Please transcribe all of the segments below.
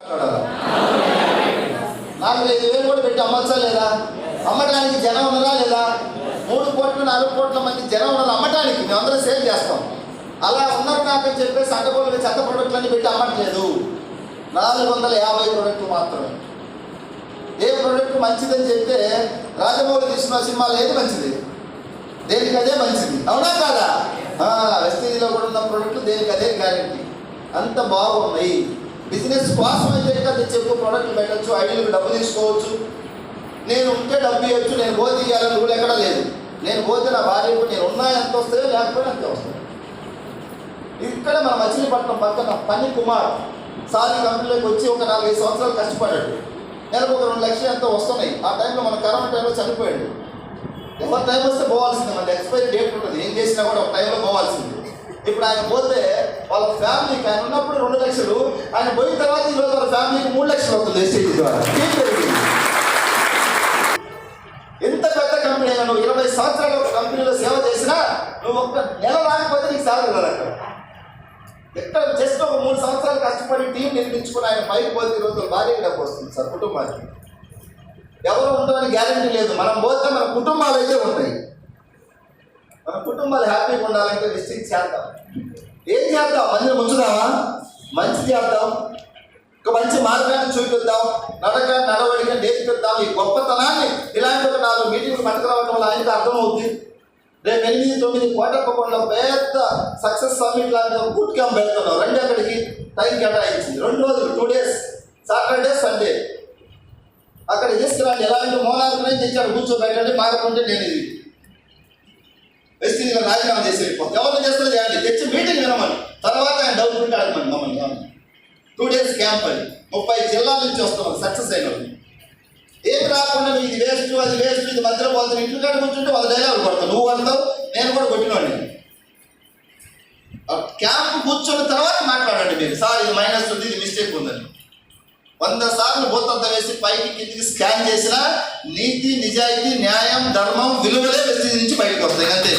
4,000 కూడా పెట్టి అమ్మచ్చా లేదా? అమ్మటానికి జనం ఉన్నారా లేదా? 3 కోట్ల 4 కోట్ల మంది జనం ఉన్నారు అమ్మటానికి. మేమందరం సేల్ చేస్తాం. అలా ఉన్నారు నాకు చెప్పేసి అడ్డగోలుగా చెత్త ప్రొడక్ట్లన్నీ పెట్టి అమ్మట్లేదు. 450 ప్రొడక్ట్లు మాత్రమే. ఏ ప్రొడక్ట్ మంచిదని చెప్తే రాజమౌళి తీసుకున్న సినిమాలు ఏది మంచిది? దేనికి అదే మంచిది, అవునా కాదా? వెస్టేజ్లో కూడా ఉన్న ప్రొడక్ట్లు దేనికి అదే గ్యారెంటీ. అంత బాగున్నాయి. బిజినెస్ కోసం అయితే కదా చెప్పు ప్రొడక్ట్లు పెట్టచ్చు, ఐడియాలకు డబ్బు తీసుకోవచ్చు. నేను ఉంటే డబ్బు ఇవ్వచ్చు, నేను పోతే ఇవ్వాలని రూల్ ఎక్కడా లేదు. నేను పోతే నా భార్యకు నేను ఉన్నా ఎంత వస్తాయో లేకపోతే అంతే వస్తాయి. ఇక్కడ మన మచిలీపట్నం పక్కన పని కుమార్ సారీ కంపెనీలోకి వచ్చి ఒక 4-5 సంవత్సరాలు కష్టపడ్డాడు. నెలకు ఒక 2 లక్షలు ఎంతో వస్తున్నాయి. ఆ టైంలో మన కరోనా టైంలో చనిపోయాడు. ఎవరి టైం వస్తే పోవాల్సిందే, మన ఎక్స్పైరీ డేట్ ఉంటుంది. ఏం చేసినా కూడా ఒక టైంలో పోవాల్సిందే. ఇప్పుడు ఆయన పోతే వాళ్ళ ఫ్యామిలీకి, ఆయన ఉన్నప్పుడు 2 లక్షలు, ఆయన పోయిన తర్వాత ఈరోజు వాళ్ళ ఫ్యామిలీకి 3 లక్షలు అవుతుంది ఎస్టీడీ ద్వారా. ఎంత పెద్ద కంపెనీ అయినా నువ్వు 20 సంవత్సరాలు ఒక కంపెనీలో సేవ చేసినా నువ్వు ఒక్క నెల రాకపోతే నీకు సాలరీ రాదు. అక్కడ ఎక్కడ జస్ట్ ఒక 3 సంవత్సరాలు కష్టపడి టీం నిర్మించుకుని ఆయన పైకి పోతే ఈరోజు భార్యకి డబ్బు వస్తుంది సార్. కుటుంబానికి ఎవరు ఉంటామని గ్యారంటీ లేదు. మనం పోతే మన కుటుంబాలు అయితే ఉంటాయి. మన కుటుంబాలు హ్యాపీగా ఉండాలంటే డిస్ట్రిక్ట్ చేద్దాం. ఏం చేద్దాం? మందిని ముంచుదామా? మంచి చేద్దాం. ఒక మంచి మార్గాన్ని చూపిద్దాం. నడవడిక నేర్పిద్దాం. ఈ గొప్పతనాన్ని ఇలాంటి ఒక 4 మీటింగ్లు పట్టుకురావడం వల్ల ఆయనకు అర్థమవుతుంది. రేపు 8-9 కోటప్పకొండలో పెద్ద సక్సెస్ సమ్మిట్ లాంటి బూట్ క్యాంప్ పెడుతున్నాం. రండి, అక్కడికి టైం కేటాయించింది. 2 రోజులు 2 days, సాటర్డే సండే. అక్కడ తీసుకురండి. ఎలాంటి మోనార్కునే తెచ్చాడు, కూర్చోబెట్టండి. మారకుంటే నేను ఇది వెస్టీజ్లో రాజీనామా చేసి వెళ్ళిపోతాను. ఎవరిని చేస్తారో చేయండి, తెచ్చి మీటింగ్ వినమని. తర్వాత ఆయన డౌట్ ఉంటే అడగమని మమ్మల్ని. 2 days క్యాంప్ అని 30 జిల్లాల నుంచి వస్తున్నాం సక్సెస్ అయిన వాళ్ళు. ఏమి రాకుండా ఇది వేస్ట్, అది వేస్ట్, ఇది మధ్యలో పోతుంది. ఇంట్లో కాడ కూర్చుంటే 100 డైలాగులు కొడతాను. నువ్వు అంటావు, నేను కూడా కొట్టినవాడిని. క్యాంప్ కూర్చున్న తర్వాత మాట్లాడండి మీరు. సార్ ఇది మైనస్ ఉంది, ఇది మిస్టేక్ ఉందని. 100 సార్లు భూతంత వేసి పైకి కిందికి స్కాన్ చేసినా నీతి, నిజాయితీ, న్యాయం, ధర్మం, విలువలే వెస్టీజ్ నుంచి బయటకు వస్తాయి. అంతే.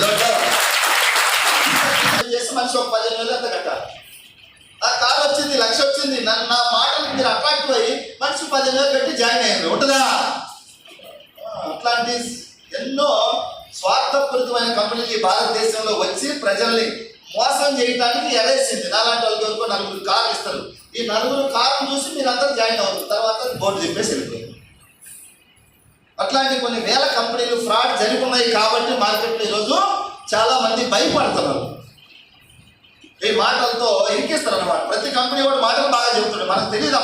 చేసి మనిషి ఒక 15,000 ఎంత కట్టాలి. ఆ కారు వచ్చింది, 1,00,000 వచ్చింది. నా మాటలకు మీరు అట్రాక్టివ్ అయ్యి మనిషి 15,000 పెట్టి జాయిన్ అయ్యింది. ఉంటుందా? అట్లాంటి ఎన్నో స్వార్థపూరితమైన కంపెనీలు ఈ భారతదేశంలో వచ్చి ప్రజల్ని మోసం చేయడానికి ఎరేసింది. నాలాంటి వాళ్ళకి ఎవరికో 4 కార్లు ఇస్తారు. ఈ 4 కార్లు చూసి మీరు అందరూ జాయిన్ అవుతారు. తర్వాత బోర్డు చెప్పేసి వెళ్ళిపోయారు. అట్లాంటి కొన్ని వేల కంపెనీలు ఫ్రాడ్ జరుగుతున్నాయి కాబట్టి మార్కెట్లో ఈరోజు చాలా మంది భయపడుతున్నారు. ఈ మాటలతో ఇరికిస్తారు అన్నమాట. ప్రతి కంపెనీ కూడా మాటలు బాగా చెబుతుంది. మనకు తెలియదు.